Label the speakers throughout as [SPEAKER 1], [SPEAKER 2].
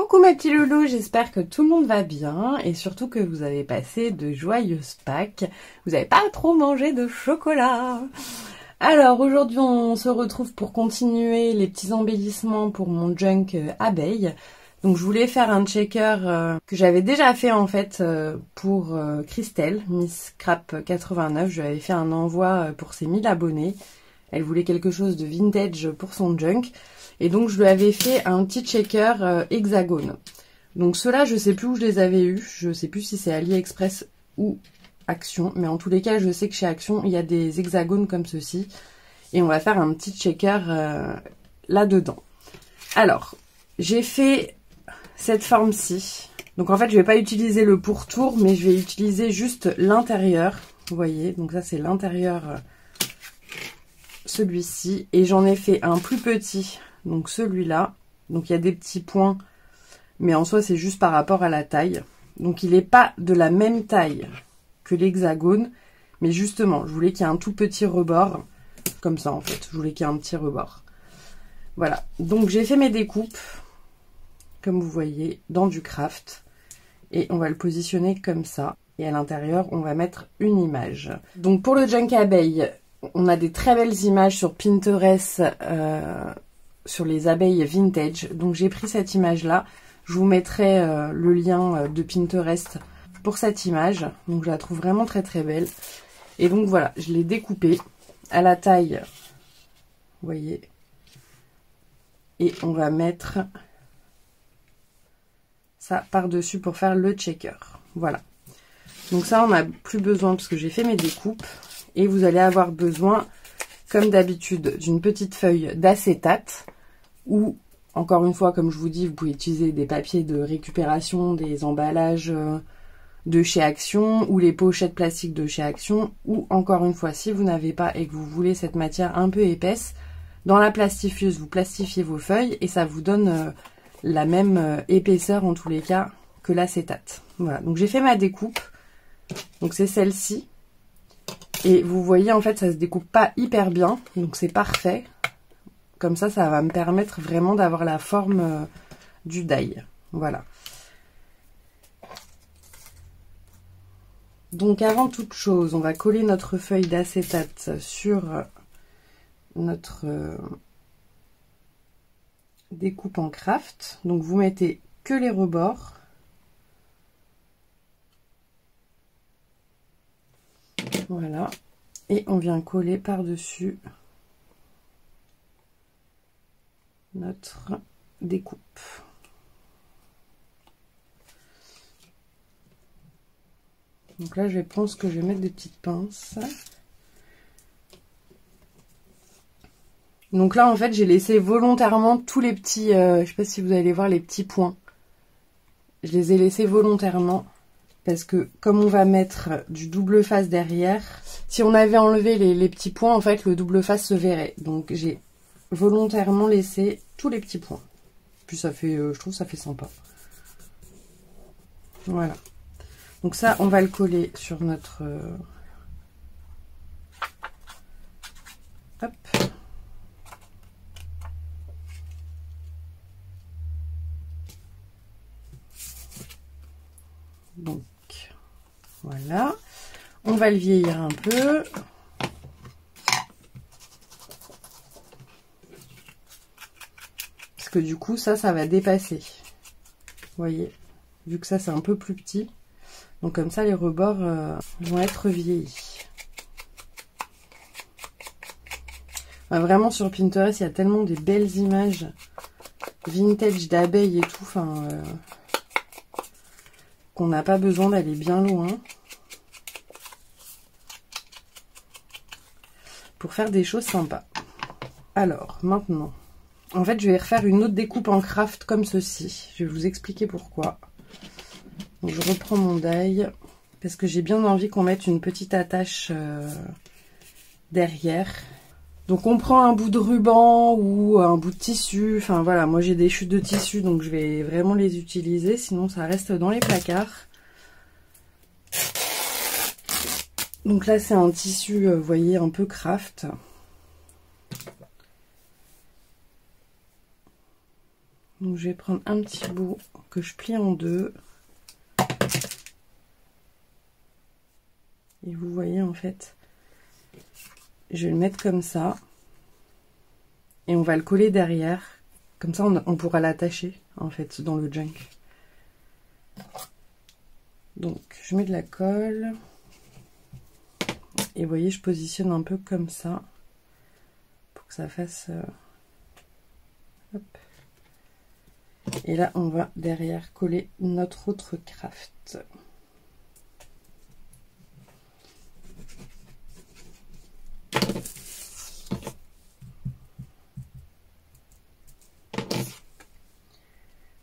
[SPEAKER 1] Coucou ma petits loulous, j'espère que tout le monde va bien et surtout que vous avez passé de joyeuses Pâques. Vous n'avez pas trop mangé de chocolat. Alors aujourd'hui on se retrouve pour continuer les petits embellissements pour mon junk abeille. Donc je voulais faire un checker que j'avais déjà fait en fait pour Christelle, Miss Crap 89. Je lui avais fait un envoi pour ses 1000 abonnés. Elle voulait quelque chose de vintage pour son junk. Et donc je lui avais fait un petit checker hexagone. Donc ceux-là, je sais plus où je les avais eus. Je sais plus si c'est AliExpress ou Action. Mais en tous les cas, je sais que chez Action, il y a des hexagones comme ceci. Et on va faire un petit checker là-dedans. Alors, j'ai fait cette forme-ci. Donc en fait, je vais pas utiliser le pourtour, mais je vais utiliser juste l'intérieur. Vous voyez, donc ça c'est l'intérieur, celui-ci. Et j'en ai fait un plus petit. Donc celui-là, donc il y a des petits points, mais en soi c'est juste par rapport à la taille. Donc il n'est pas de la même taille que l'hexagone, mais justement, je voulais qu'il y ait un tout petit rebord, comme ça en fait, je voulais qu'il y ait un petit rebord. Voilà, donc j'ai fait mes découpes, comme vous voyez, dans du craft, et on va le positionner comme ça, et à l'intérieur on va mettre une image. Donc pour le junk abeille, on a des très belles images sur Pinterest, sur les abeilles vintage. Donc j'ai pris cette image là, je vous mettrai le lien de Pinterest pour cette image. Donc je la trouve vraiment très très belle. Et donc voilà, je l'ai découpée à la taille, vous voyez, et on va mettre ça par dessus pour faire le checker. Voilà, donc ça on n'a plus besoin parce que j'ai fait mes découpes. Et vous allez avoir besoin, comme d'habitude, d'une petite feuille d'acétate. Ou, encore une fois, comme je vous dis, vous pouvez utiliser des papiers de récupération, des emballages de chez Action, ou les pochettes plastiques de chez Action, ou encore une fois, si vous n'avez pas et que vous voulez cette matière un peu épaisse, dans la plastifieuse, vous plastifiez vos feuilles et ça vous donne la même épaisseur en tous les cas que l'acétate. Voilà, donc j'ai fait ma découpe, donc c'est celle-ci, et vous voyez en fait ça se découpe pas hyper bien, donc c'est parfait. Comme ça va me permettre vraiment d'avoir la forme du die. Voilà. Donc avant toute chose, on va coller notre feuille d'acétate sur notre découpe en craft. Donc vous mettez que les rebords. Voilà. Et on vient coller par-dessus notre découpe. Donc là, je pense que je vais mettre des petites pinces. Donc là, en fait, j'ai laissé volontairement tous les petits... je sais pas si vous allez voir les petits points. Je les ai laissés volontairement parce que comme on va mettre du double face derrière, si on avait enlevé les petits points, en fait, le double face se verrait. Donc j'ai volontairement laissé tous les petits points. Puis ça fait, je trouve ça fait sympa. Voilà. Donc ça, on va le coller sur notre... Hop. Donc, voilà. On va le vieillir un peu. Parce que du coup, ça va dépasser. Vous voyez, vu que ça, c'est un peu plus petit. Donc comme ça, les rebords vont être vieillis. Vraiment, sur Pinterest, il y a tellement des belles images vintage d'abeilles et tout. Enfin, qu'on n'a pas besoin d'aller bien loin pour faire des choses sympas. Alors, maintenant, en fait, je vais refaire une autre découpe en craft comme ceci. Je vais vous expliquer pourquoi. Donc, je reprends mon die parce que j'ai bien envie qu'on mette une petite attache derrière. Donc, on prend un bout de ruban ou un bout de tissu. Enfin, voilà, moi, j'ai des chutes de tissu, donc je vais vraiment les utiliser. Sinon, ça reste dans les placards. Donc là, c'est un tissu, vous voyez, un peu craft. Donc je vais prendre un petit bout que je plie en deux. Et vous voyez en fait, je vais le mettre comme ça. Et on va le coller derrière. Comme ça on pourra l'attacher en fait dans le junk. Donc je mets de la colle. Et vous voyez, je positionne un peu comme ça. Pour que ça fasse... hop. Et là, on va derrière coller notre autre craft.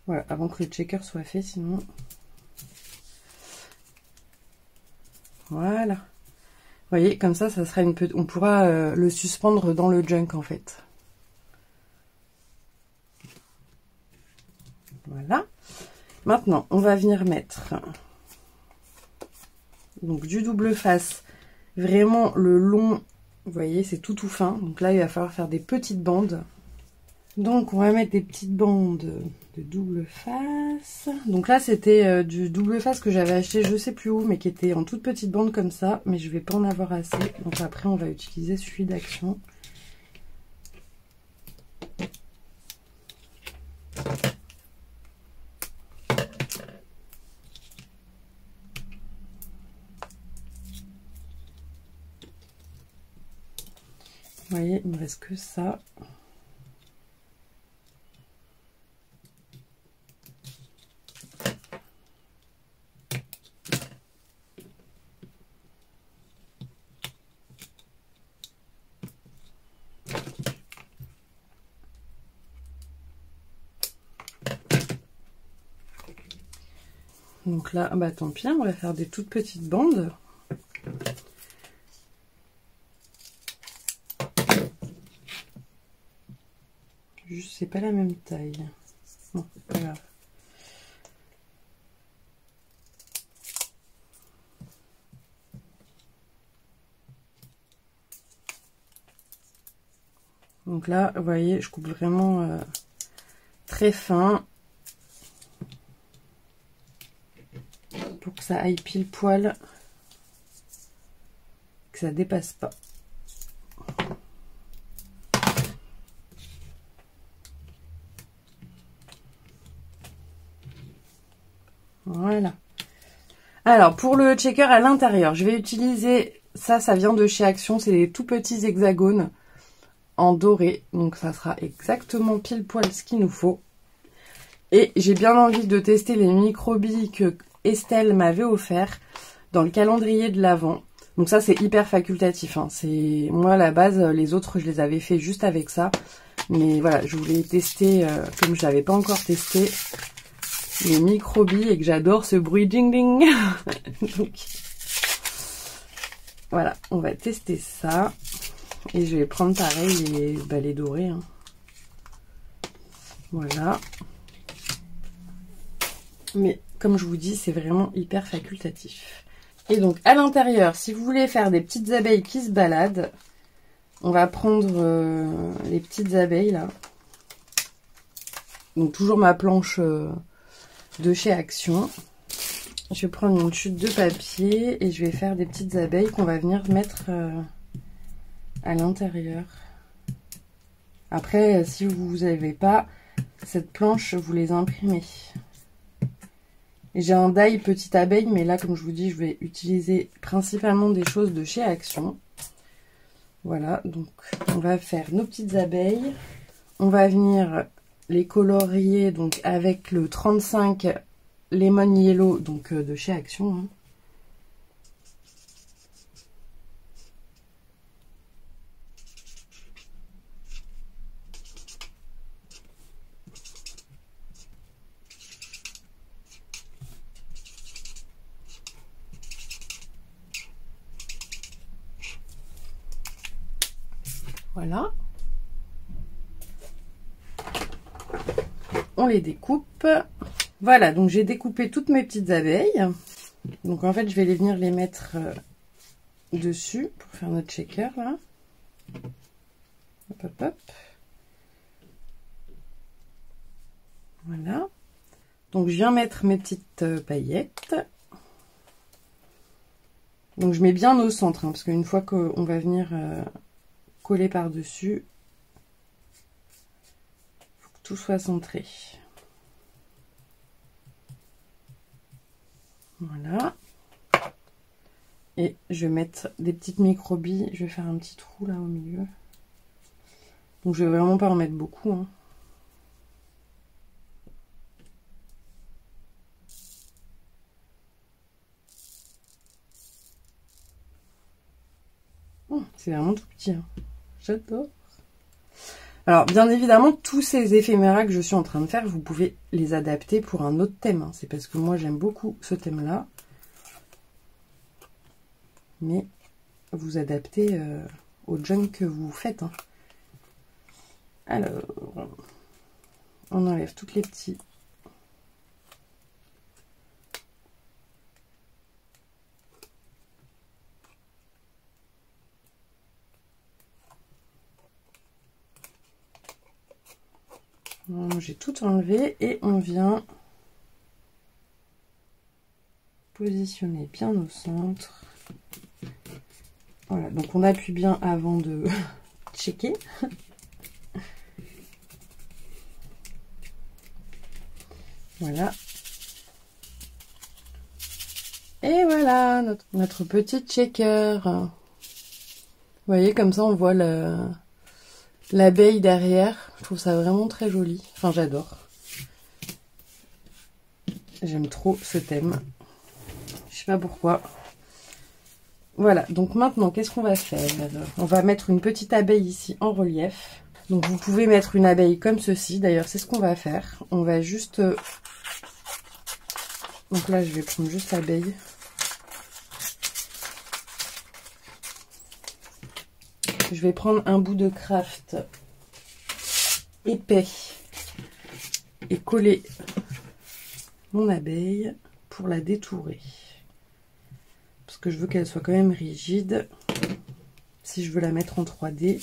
[SPEAKER 1] Voilà, avant que le checker soit fait, sinon... Voilà. Vous voyez, comme ça sera une petite... On pourra le suspendre dans le junk, en fait. Voilà. Maintenant, on va venir mettre donc du double face. Vraiment le long, vous voyez, c'est tout fin. Donc là, il va falloir faire des petites bandes. Donc, on va mettre des petites bandes de double face. Donc là, c'était du double face que j'avais acheté, je sais plus où, mais qui était en toute petite bande comme ça. Mais je vais pas en avoir assez. Donc après, on va utiliser celui d'Action. Vous voyez, il me reste que ça. Donc là, bah tant pis, on va faire des toutes petites bandes. Juste, c'est pas la même taille. Bon, c'est pas grave. Donc là, vous voyez, je coupe vraiment très fin. Pour que ça aille pile poil. Que ça dépasse pas. Voilà. Alors, pour le checker à l'intérieur, je vais utiliser... Ça vient de chez Action. C'est des tout petits hexagones en doré. Donc, ça sera exactement pile poil ce qu'il nous faut. Et j'ai bien envie de tester les micro-billes que Estelle m'avait offert dans le calendrier de l'Avent. Donc ça, c'est hyper facultatif. Hein. Moi, à la base, les autres, je les avais fait juste avec ça. Mais voilà, je voulais tester, comme je l'avais pas encore testé, les micro-billes et que j'adore ce bruit ding-ding. Donc, voilà, on va tester ça. Et je vais prendre pareil les dorés. Hein. Voilà. Mais comme je vous dis, c'est vraiment hyper facultatif. Et donc à l'intérieur, si vous voulez faire des petites abeilles qui se baladent, on va prendre les petites abeilles là. Donc toujours ma planche de chez Action. Je vais prendre une chute de papier et je vais faire des petites abeilles qu'on va venir mettre à l'intérieur. Après, si vous n'avez pas cette planche, vous les imprimez. J'ai un die petite abeille, mais là, comme je vous dis, je vais utiliser principalement des choses de chez Action. Voilà, donc on va faire nos petites abeilles. On va venir les colorier donc avec le 35 Lemon Yellow, donc de chez Action. Hein. Voilà. On les découpe. Voilà, donc j'ai découpé toutes mes petites abeilles. Donc en fait, je vais venir les mettre dessus pour faire notre shaker là. Hop, hop, hop. Voilà. Donc je viens mettre mes petites paillettes. Donc je mets bien au centre, hein, parce qu'une fois qu'on va venir coller par-dessus, il faut que tout soit centré. Voilà. Et je vais mettre des petites microbilles. Je vais faire un petit trou là au milieu. Donc je vais vraiment pas en mettre beaucoup, hein. Oh, c'est vraiment tout petit, hein. J'adore. Alors, bien évidemment, tous ces éphéméras que je suis en train de faire, vous pouvez les adapter pour un autre thème, hein. C'est parce que moi, j'aime beaucoup ce thème-là. Mais vous adaptez au junk que vous faites, hein. Alors, on enlève toutes les petits. J'ai tout enlevé et on vient positionner bien au centre. Voilà, donc on appuie bien avant de checker. Voilà. Et voilà, notre petit checker. Vous voyez, comme ça on voit l'abeille derrière. Je trouve ça vraiment très joli. Enfin, j'adore. J'aime trop ce thème. Je sais pas pourquoi. Voilà, donc maintenant, qu'est-ce qu'on va faire? On va mettre une petite abeille ici en relief. Donc vous pouvez mettre une abeille comme ceci. D'ailleurs, c'est ce qu'on va faire. On va juste... Donc là, je vais prendre juste l'abeille. Je vais prendre un bout de craft épais et coller mon abeille pour la détourer. Parce que je veux qu'elle soit quand même rigide. Si je veux la mettre en 3D.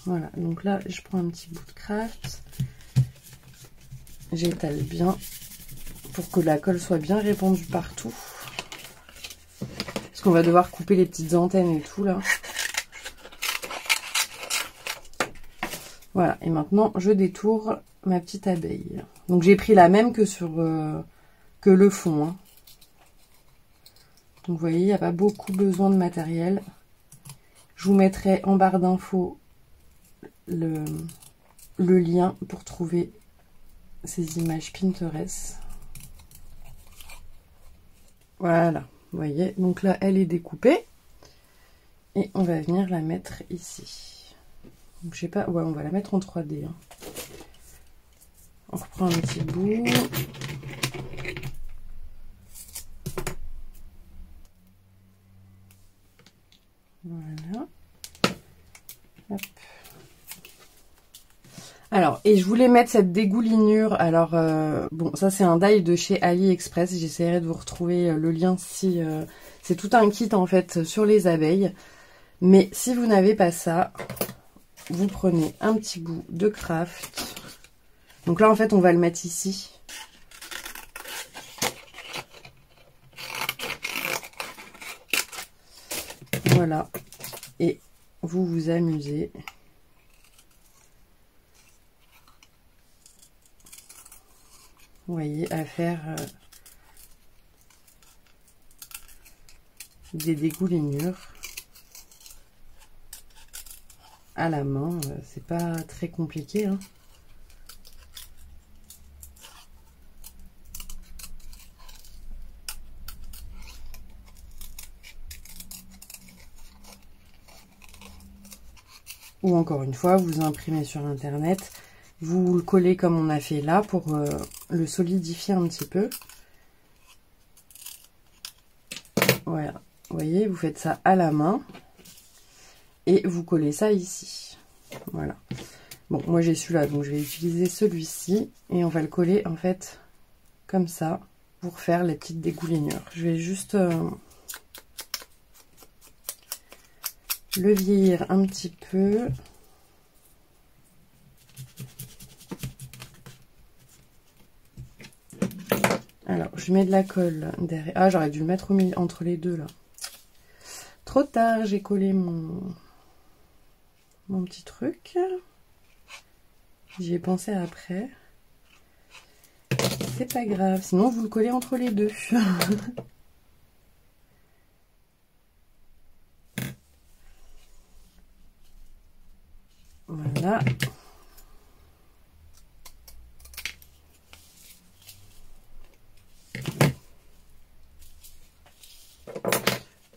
[SPEAKER 1] Voilà, donc là, je prends un petit bout de craft. J'étale bien pour que la colle soit bien répandue partout. Parce qu'on va devoir couper les petites antennes et tout là. Voilà, et maintenant je détourne ma petite abeille. Donc j'ai pris la même que sur que le fond, hein. Donc vous voyez, il n'y a pas beaucoup besoin de matériel. Je vous mettrai en barre d'infos le lien pour trouver ces images Pinterest. Voilà, vous voyez, donc là elle est découpée. Et on va venir la mettre ici. Donc je sais pas, ouais, on va la mettre en 3D, hein. On reprend un petit bout. Voilà. Hop. Alors, et je voulais mettre cette dégoulinure. Alors, bon, ça c'est un die de chez AliExpress. J'essaierai de vous retrouver le lien si... c'est tout un kit en fait sur les abeilles. Mais si vous n'avez pas ça, vous prenez un petit bout de craft. Donc là, en fait, on va le mettre ici. Voilà. Et vous vous amusez. Vous voyez, à faire des dégoulinures à la main. C'est pas très compliqué, hein. Ou encore une fois, vous imprimez sur internet, vous le collez comme on a fait là pour le solidifier un petit peu. Voilà, vous voyez, vous faites ça à la main et vous collez ça ici. Voilà. Bon, moi j'ai celui-là, donc je vais utiliser celui-ci et on va le coller en fait comme ça pour faire les petites dégoulinures. Je vais juste le vieillir un petit peu. Alors, je mets de la colle derrière. Ah, j'aurais dû le mettre au milieu, entre les deux, là. Trop tard, j'ai collé mon petit truc. J'y ai pensé après. C'est pas grave, sinon vous le collez entre les deux. Voilà.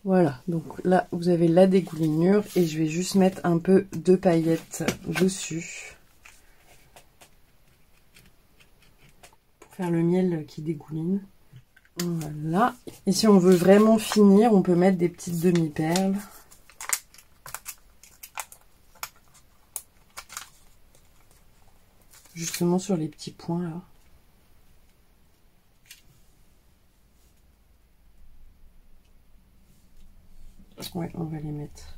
[SPEAKER 1] Voilà, donc là vous avez la dégoulinure et je vais juste mettre un peu de paillettes dessus pour faire le miel qui dégouline. Voilà, et si on veut vraiment finir, on peut mettre des petites demi-perles. Justement sur les petits points là. Ouais, on va les mettre.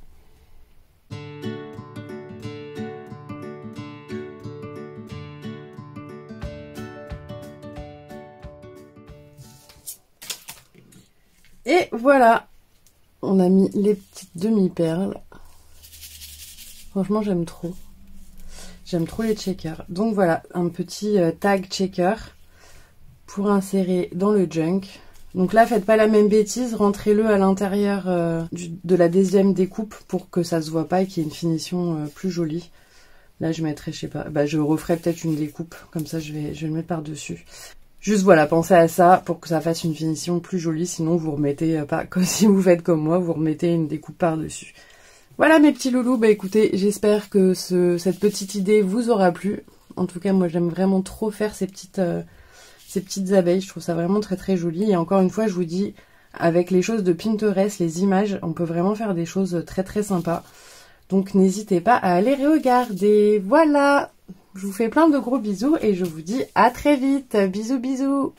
[SPEAKER 1] Et voilà, on a mis les petites demi-perles. Franchement, j'aime trop. J'aime trop les checkers. Donc voilà, un petit tag checker pour insérer dans le junk. Donc là, faites pas la même bêtise, rentrez-le à l'intérieur de la deuxième découpe pour que ça se voit pas et qu'il y ait une finition plus jolie. Là, je mettrai, je sais pas, bah, je referai peut-être une découpe, comme ça je vais le mettre par-dessus. Juste voilà, pensez à ça pour que ça fasse une finition plus jolie, sinon vous remettez, pas comme si vous faites comme moi, vous remettez une découpe par-dessus. Voilà mes petits loulous, bah écoutez, j'espère que cette petite idée vous aura plu. En tout cas, moi j'aime vraiment trop faire ces petites abeilles, je trouve ça vraiment très très joli. Et encore une fois, je vous dis, avec les choses de Pinterest, les images, on peut vraiment faire des choses très très sympas. Donc n'hésitez pas à aller regarder. Voilà, je vous fais plein de gros bisous et je vous dis à très vite. Bisous bisous.